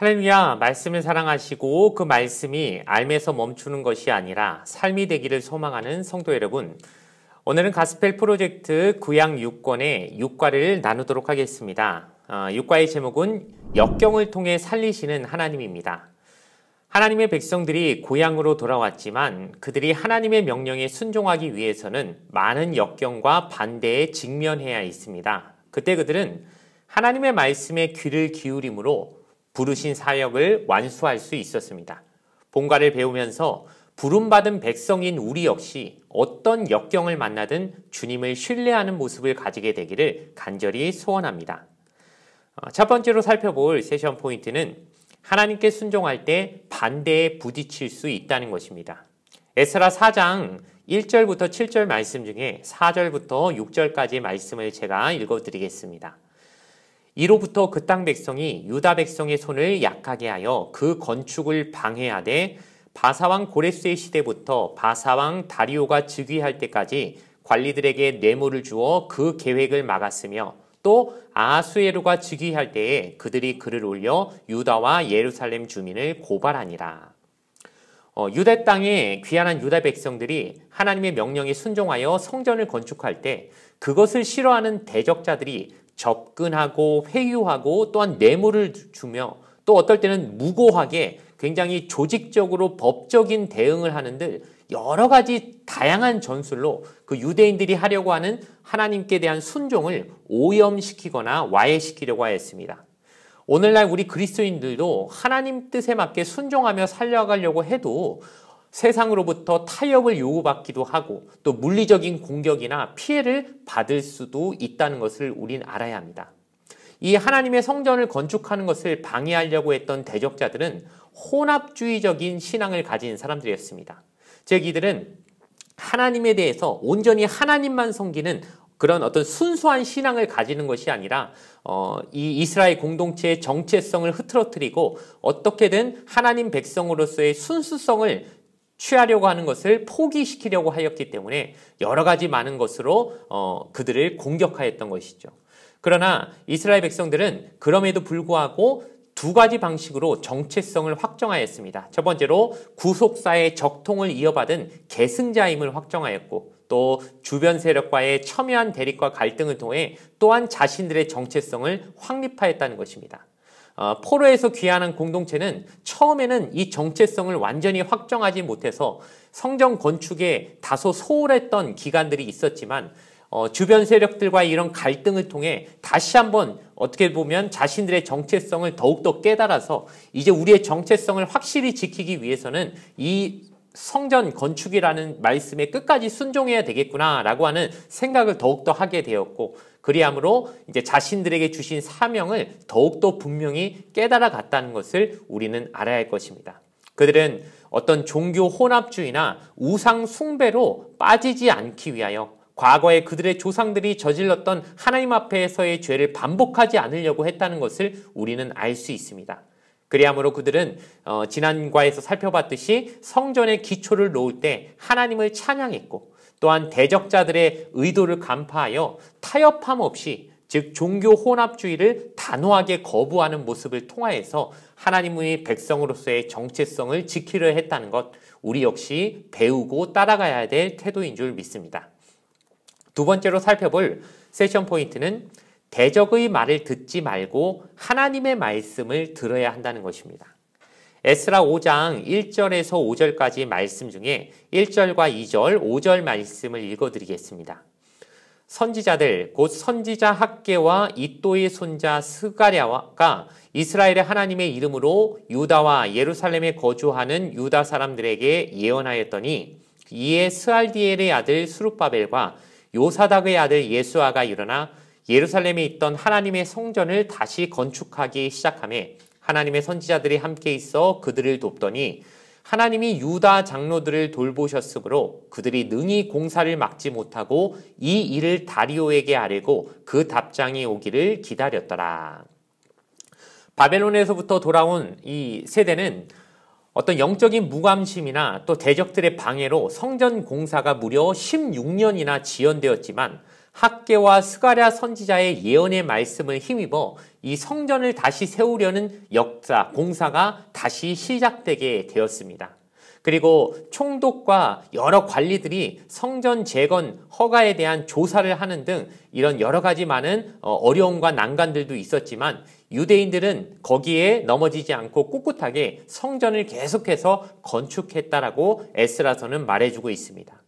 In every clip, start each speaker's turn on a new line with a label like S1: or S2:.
S1: 할렐루야, 말씀을 사랑하시고 그 말씀이 알매서 멈추는 것이 아니라 삶이 되기를 소망하는 성도 여러분, 오늘은 가스펠 프로젝트 구약 6권의 6과를 나누도록 하겠습니다. 6과의 제목은 역경을 통해 살리시는 하나님입니다. 하나님의 백성들이 고향으로 돌아왔지만 그들이 하나님의 명령에 순종하기 위해서는 많은 역경과 반대에 직면해야 있습니다. 그때 그들은 하나님의 말씀에 귀를 기울임으로 부르신 사역을 완수할 수 있었습니다. 본과를 배우면서 부름받은 백성인 우리 역시 어떤 역경을 만나든 주님을 신뢰하는 모습을 가지게 되기를 간절히 소원합니다. 첫 번째로 살펴볼 세션 포인트는 하나님께 순종할 때 반대에 부딪힐 수 있다는 것입니다. 에스라 4장 1절부터 7절 말씀 중에 4절부터 6절까지의 말씀을 제가 읽어드리겠습니다. 이로부터 그 땅 백성이 유다 백성의 손을 약하게 하여 그 건축을 방해하되 바사왕 고레스의 시대부터 바사왕 다리오가 즉위할 때까지 관리들에게 뇌물을 주어 그 계획을 막았으며 또 아하수에로가 즉위할 때에 그들이 글을 올려 유다와 예루살렘 주민을 고발하니라. 유다 땅에 귀환한 유다 백성들이 하나님의 명령에 순종하여 성전을 건축할 때 그것을 싫어하는 대적자들이 접근하고 회유하고 또한 뇌물을 주며 또 어떨 때는 무고하게 굉장히 조직적으로 법적인 대응을 하는데 여러 가지 다양한 전술로 그 유대인들이 하려고 하는 하나님께 대한 순종을 오염시키거나 와해시키려고 하였습니다. 오늘날 우리 그리스도인들도 하나님 뜻에 맞게 순종하며 살려가려고 해도 세상으로부터 타협을 요구받기도 하고 또 물리적인 공격이나 피해를 받을 수도 있다는 것을 우린 알아야 합니다. 이 하나님의 성전을 건축하는 것을 방해하려고 했던 대적자들은 혼합주의적인 신앙을 가진 사람들이었습니다. 즉 이들은 하나님에 대해서 온전히 하나님만 섬기는 그런 어떤 순수한 신앙을 가지는 것이 아니라 이 이스라엘 공동체의 정체성을 흐트러뜨리고 어떻게든 하나님 백성으로서의 순수성을 취하려고 하는 것을 포기시키려고 하였기 때문에 여러 가지 많은 것으로 그들을 공격하였던 것이죠. 그러나 이스라엘 백성들은 그럼에도 불구하고 두 가지 방식으로 정체성을 확정하였습니다. 첫 번째로 구속사의 적통을 이어받은 계승자임을 확정하였고 또 주변 세력과의 첨예한 대립과 갈등을 통해 또한 자신들의 정체성을 확립하였다는 것입니다. 포로에서 귀환한 공동체는 처음에는 이 정체성을 완전히 확정하지 못해서 성전 건축에 다소 소홀했던 기간들이 있었지만 주변 세력들과의 이런 갈등을 통해 다시 한번 어떻게 보면 자신들의 정체성을 더욱더 깨달아서 이제 우리의 정체성을 확실히 지키기 위해서는 이 성전 건축이라는 말씀에 끝까지 순종해야 되겠구나라고 하는 생각을 더욱더 하게 되었고 그리함으로 이제 자신들에게 주신 사명을 더욱더 분명히 깨달아 갔다는 것을 우리는 알아야 할 것입니다. 그들은 어떤 종교 혼합주의나 우상 숭배로 빠지지 않기 위하여 과거에 그들의 조상들이 저질렀던 하나님 앞에서의 죄를 반복하지 않으려고 했다는 것을 우리는 알 수 있습니다. 그리함으로 그들은 지난과에서 살펴봤듯이 성전의 기초를 놓을 때 하나님을 찬양했고 또한 대적자들의 의도를 간파하여 타협함 없이 즉 종교 혼합주의를 단호하게 거부하는 모습을 통하여서 하나님의 백성으로서의 정체성을 지키려 했다는 것 우리 역시 배우고 따라가야 될 태도인 줄 믿습니다. 두 번째로 살펴볼 세션 포인트는 대적의 말을 듣지 말고 하나님의 말씀을 들어야 한다는 것입니다. 에스라 5장 1절에서 5절까지 말씀 중에 1절과 2절, 5절 말씀을 읽어드리겠습니다. 선지자들 곧 선지자 학개와 이또의 손자 스가랴가 이스라엘의 하나님의 이름으로 유다와 예루살렘에 거주하는 유다 사람들에게 예언하였더니 이에 스알디엘의 아들 스룹바벨과 요사닥의 아들 예수아가 일어나 예루살렘에 있던 하나님의 성전을 다시 건축하기 시작하며 하나님의 선지자들이 함께 있어 그들을 돕더니 하나님이 유다 장로들을 돌보셨으므로 그들이 능히 공사를 막지 못하고 이 일을 다리오에게 아뢰고 그 답장이 오기를 기다렸더라. 바벨론에서부터 돌아온 이 세대는 어떤 영적인 무감심이나 또 대적들의 방해로 성전 공사가 무려 16년이나 지연되었지만 학개와 스가랴 선지자의 예언의 말씀을 힘입어 이 성전을 다시 세우려는 역사, 공사가 다시 시작되게 되었습니다. 그리고 총독과 여러 관리들이 성전 재건 허가에 대한 조사를 하는 등 이런 여러 가지 많은 어려움과 난관들도 있었지만 유대인들은 거기에 넘어지지 않고 꿋꿋하게 성전을 계속해서 건축했다라고 에스라서는 말해주고 있습니다.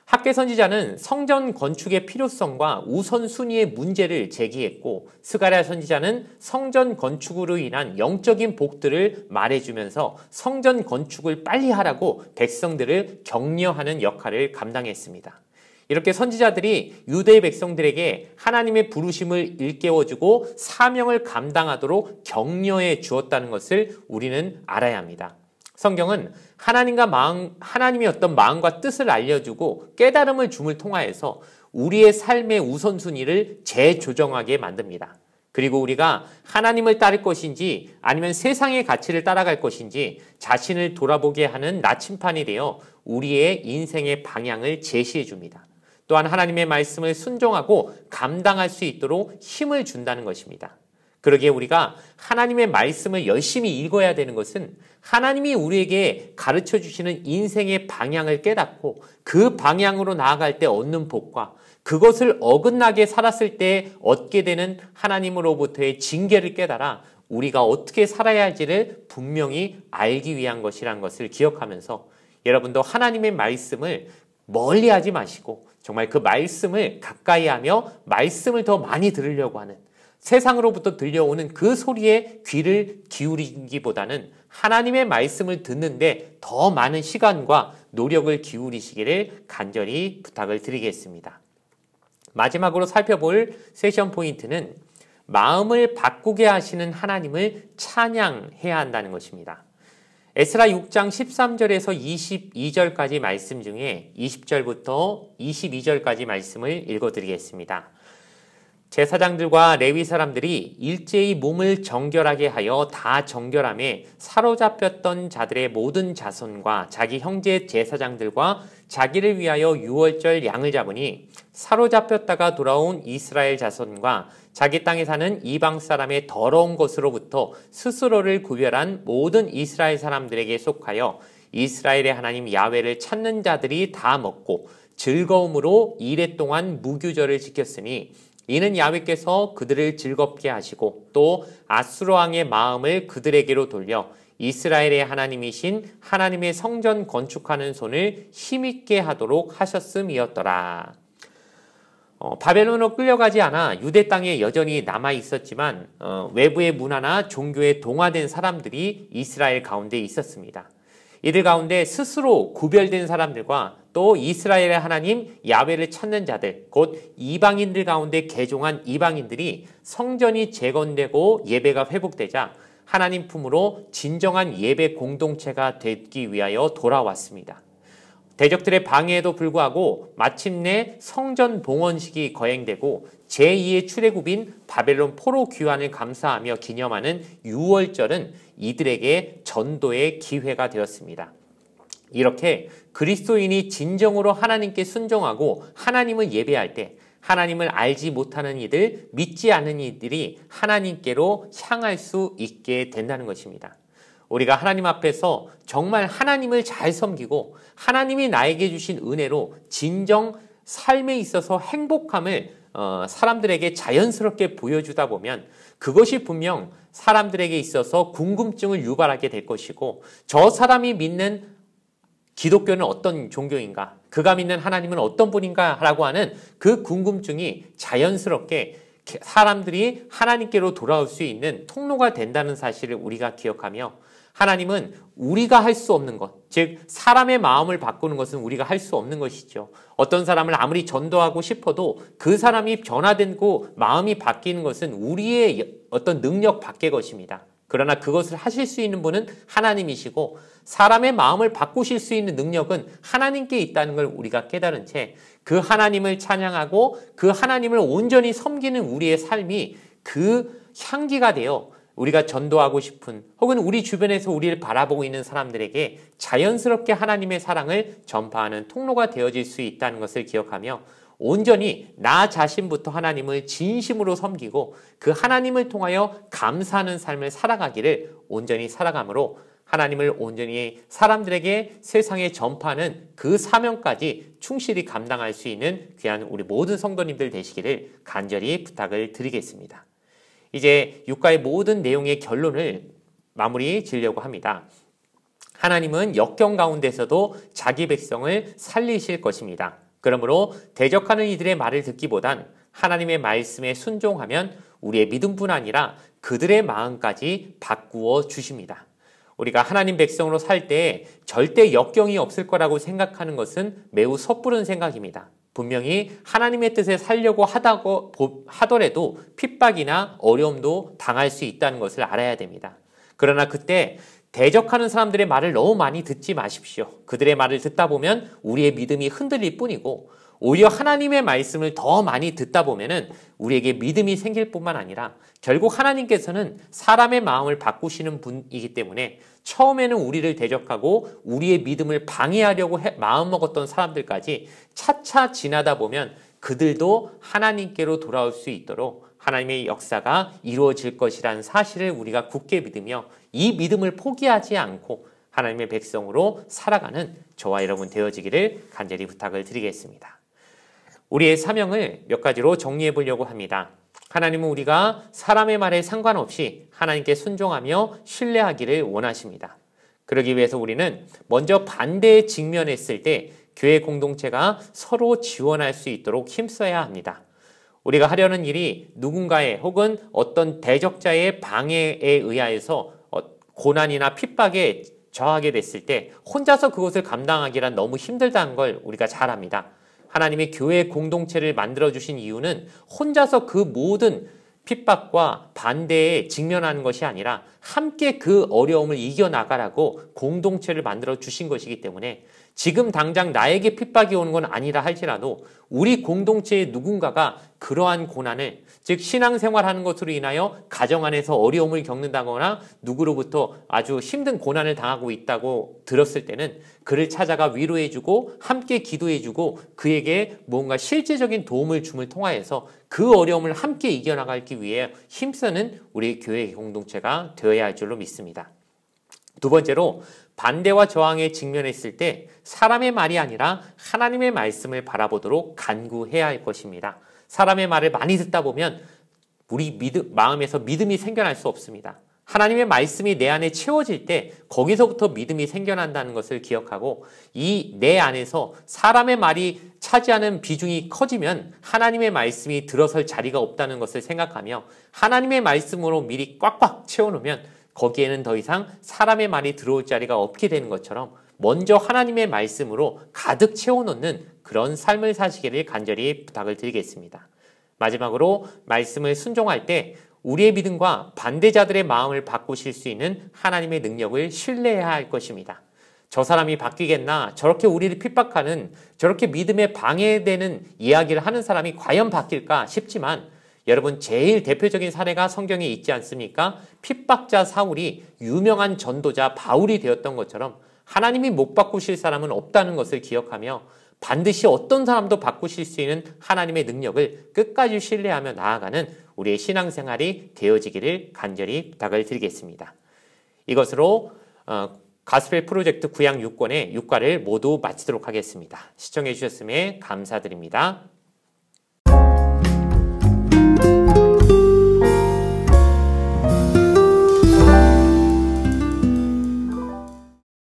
S1: 학개 선지자는 성전 건축의 필요성과 우선순위의 문제를 제기했고 스가랴 선지자는 성전 건축으로 인한 영적인 복들을 말해주면서 성전 건축을 빨리 하라고 백성들을 격려하는 역할을 감당했습니다. 이렇게 선지자들이 유대 백성들에게 하나님의 부르심을 일깨워주고 사명을 감당하도록 격려해 주었다는 것을 우리는 알아야 합니다. 성경은 하나님의 어떤 마음과 뜻을 알려주고 깨달음을 줌을 통하여서 우리의 삶의 우선순위를 재조정하게 만듭니다. 그리고 우리가 하나님을 따를 것인지 아니면 세상의 가치를 따라갈 것인지 자신을 돌아보게 하는 나침판이 되어 우리의 인생의 방향을 제시해 줍니다. 또한 하나님의 말씀을 순종하고 감당할 수 있도록 힘을 준다는 것입니다. 그러기에 우리가 하나님의 말씀을 열심히 읽어야 되는 것은 하나님이 우리에게 가르쳐 주시는 인생의 방향을 깨닫고 그 방향으로 나아갈 때 얻는 복과 그것을 어긋나게 살았을 때 얻게 되는 하나님으로부터의 징계를 깨달아 우리가 어떻게 살아야 할지를 분명히 알기 위한 것이라는 것을 기억하면서 여러분도 하나님의 말씀을 멀리하지 마시고 정말 그 말씀을 가까이 하며 말씀을 더 많이 들으려고 하는 세상으로부터 들려오는 그 소리에 귀를 기울이기보다는 하나님의 말씀을 듣는데 더 많은 시간과 노력을 기울이시기를 간절히 부탁을 드리겠습니다. 마지막으로 살펴볼 세션 포인트는 마음을 바꾸게 하시는 하나님을 찬양해야 한다는 것입니다. 에스라 6장 13절에서 22절까지 말씀 중에 20절부터 22절까지 말씀을 읽어드리겠습니다. 제사장들과 레위 사람들이 일제히 몸을 정결하게 하여 다 정결함에 사로잡혔던 자들의 모든 자손과 자기 형제 제사장들과 자기를 위하여 유월절 양을 잡으니 사로잡혔다가 돌아온 이스라엘 자손과 자기 땅에 사는 이방 사람의 더러운 것으로부터 스스로를 구별한 모든 이스라엘 사람들에게 속하여 이스라엘의 하나님 야훼를 찾는 자들이 다 먹고 즐거움으로 이레 동안 무교절을 지켰으니 이는 야훼께서 그들을 즐겁게 하시고 또 아수르 왕의 마음을 그들에게로 돌려 이스라엘의 하나님이신 하나님의 성전 건축하는 손을 힘있게 하도록 하셨음이었더라. 바벨론으로 끌려가지 않아 유대 땅에 여전히 남아 있었지만 외부의 문화나 종교에 동화된 사람들이 이스라엘 가운데 있었습니다. 이들 가운데 스스로 구별된 사람들과 또 이스라엘의 하나님 야훼를 찾는 자들, 곧 이방인들 가운데 개종한 이방인들이 성전이 재건되고 예배가 회복되자 하나님 품으로 진정한 예배 공동체가 되기 위하여 돌아왔습니다. 대적들의 방해에도 불구하고 마침내 성전 봉헌식이 거행되고 제2의 출애굽인 바벨론 포로 귀환을 감사하며 기념하는 유월절은 이들에게 전도의 기회가 되었습니다. 이렇게 그리스도인이 진정으로 하나님께 순종하고 하나님을 예배할 때 하나님을 알지 못하는 이들, 믿지 않는 이들이 하나님께로 향할 수 있게 된다는 것입니다. 우리가 하나님 앞에서 정말 하나님을 잘 섬기고 하나님이 나에게 주신 은혜로 진정 삶에 있어서 행복함을 사람들에게 자연스럽게 보여주다 보면 그것이 분명 사람들에게 있어서 궁금증을 유발하게 될 것이고 저 사람이 믿는 기독교는 어떤 종교인가? 그가 믿는 하나님은 어떤 분인가? 라고 하는 그 궁금증이 자연스럽게 사람들이 하나님께로 돌아올 수 있는 통로가 된다는 사실을 우리가 기억하며 하나님은 우리가 할 수 없는 것, 즉 사람의 마음을 바꾸는 것은 우리가 할 수 없는 것이죠. 어떤 사람을 아무리 전도하고 싶어도 그 사람이 변화되고 마음이 바뀌는 것은 우리의 어떤 능력 밖의 것입니다. 그러나 그것을 하실 수 있는 분은 하나님이시고 사람의 마음을 바꾸실 수 있는 능력은 하나님께 있다는 걸 우리가 깨달은 채 그 하나님을 찬양하고 그 하나님을 온전히 섬기는 우리의 삶이 그 향기가 되어 우리가 전도하고 싶은 혹은 우리 주변에서 우리를 바라보고 있는 사람들에게 자연스럽게 하나님의 사랑을 전파하는 통로가 되어질 수 있다는 것을 기억하며 온전히 나 자신부터 하나님을 진심으로 섬기고 그 하나님을 통하여 감사하는 삶을 살아가기를 온전히 살아감으로 하나님을 온전히 사람들에게 세상에 전파하는 그 사명까지 충실히 감당할 수 있는 귀한 우리 모든 성도님들 되시기를 간절히 부탁을 드리겠습니다. 이제 육가의 모든 내용의 결론을 마무리 지으려고 합니다. 하나님은 역경 가운데서도 자기 백성을 살리실 것입니다. 그러므로 대적하는 이들의 말을 듣기보단 하나님의 말씀에 순종하면 우리의 믿음뿐 아니라 그들의 마음까지 바꾸어 주십니다. 우리가 하나님 백성으로 살 때 절대 역경이 없을 거라고 생각하는 것은 매우 섣부른 생각입니다. 분명히 하나님의 뜻에 살려고 하더라도 핍박이나 어려움도 당할 수 있다는 것을 알아야 됩니다. 그러나 그때 대적하는 사람들의 말을 너무 많이 듣지 마십시오. 그들의 말을 듣다 보면 우리의 믿음이 흔들릴 뿐이고 오히려 하나님의 말씀을 더 많이 듣다 보면은 우리에게 믿음이 생길 뿐만 아니라 결국 하나님께서는 사람의 마음을 바꾸시는 분이기 때문에 처음에는 우리를 대적하고 우리의 믿음을 방해하려고 마음먹었던 사람들까지 차차 지나다 보면 그들도 하나님께로 돌아올 수 있도록 하나님의 역사가 이루어질 것이라는 사실을 우리가 굳게 믿으며 이 믿음을 포기하지 않고 하나님의 백성으로 살아가는 저와 여러분 되어지기를 간절히 부탁을 드리겠습니다. 우리의 사명을 몇 가지로 정리해 보려고 합니다. 하나님은 우리가 사람의 말에 상관없이 하나님께 순종하며 신뢰하기를 원하십니다. 그러기 위해서 우리는 먼저 반대에 직면했을 때 교회 공동체가 서로 지원할 수 있도록 힘써야 합니다. 우리가 하려는 일이 누군가의 혹은 어떤 대적자의 방해에 의하여서 고난이나 핍박에 저하게 됐을 때 혼자서 그것을 감당하기란 너무 힘들다는 걸 우리가 잘 압니다. 하나님의 교회 공동체를 만들어주신 이유는 혼자서 그 모든 핍박과 반대에 직면하는 것이 아니라 함께 그 어려움을 이겨나가라고 공동체를 만들어 주신 것이기 때문에 지금 당장 나에게 핍박이 오는 건 아니라 할지라도 우리 공동체의 누군가가 그러한 고난을, 즉 신앙생활하는 것으로 인하여 가정 안에서 어려움을 겪는다거나 누구로부터 아주 힘든 고난을 당하고 있다고 들었을 때는 그를 찾아가 위로해주고 함께 기도해주고 그에게 뭔가 실제적인 도움을 줌을 통하여서 그 어려움을 함께 이겨나가기 위해 힘쓰는 우리 교회 공동체가 되어야 할 줄로 믿습니다. 두 번째로 반대와 저항에 직면했을 때 사람의 말이 아니라 하나님의 말씀을 바라보도록 간구해야 할 것입니다. 사람의 말을 많이 듣다 보면 우리 마음에서 믿음이 생겨날 수 없습니다. 하나님의 말씀이 내 안에 채워질 때 거기서부터 믿음이 생겨난다는 것을 기억하고 이 내 안에서 사람의 말이 차지하는 비중이 커지면 하나님의 말씀이 들어설 자리가 없다는 것을 생각하며 하나님의 말씀으로 미리 꽉꽉 채워놓으면 거기에는 더 이상 사람의 말이 들어올 자리가 없게 되는 것처럼 먼저 하나님의 말씀으로 가득 채워놓는 그런 삶을 사시기를 간절히 부탁을 드리겠습니다. 마지막으로 말씀을 순종할 때 우리의 믿음과 반대자들의 마음을 바꾸실 수 있는 하나님의 능력을 신뢰해야 할 것입니다. 저 사람이 바뀌겠나? 저렇게 우리를 핍박하는, 저렇게 믿음에 방해되는 이야기를 하는 사람이 과연 바뀔까 싶지만 여러분 제일 대표적인 사례가 성경에 있지 않습니까? 핍박자 사울이 유명한 전도자 바울이 되었던 것처럼 하나님이 못 바꾸실 사람은 없다는 것을 기억하며 반드시 어떤 사람도 바꾸실 수 있는 하나님의 능력을 끝까지 신뢰하며 나아가는 우리의 신앙생활이 되어지기를 간절히 부탁을 드리겠습니다. 이것으로 가스펠 프로젝트 구약 6권의 6과를 모두 마치도록 하겠습니다. 시청해 주셨음에 감사드립니다.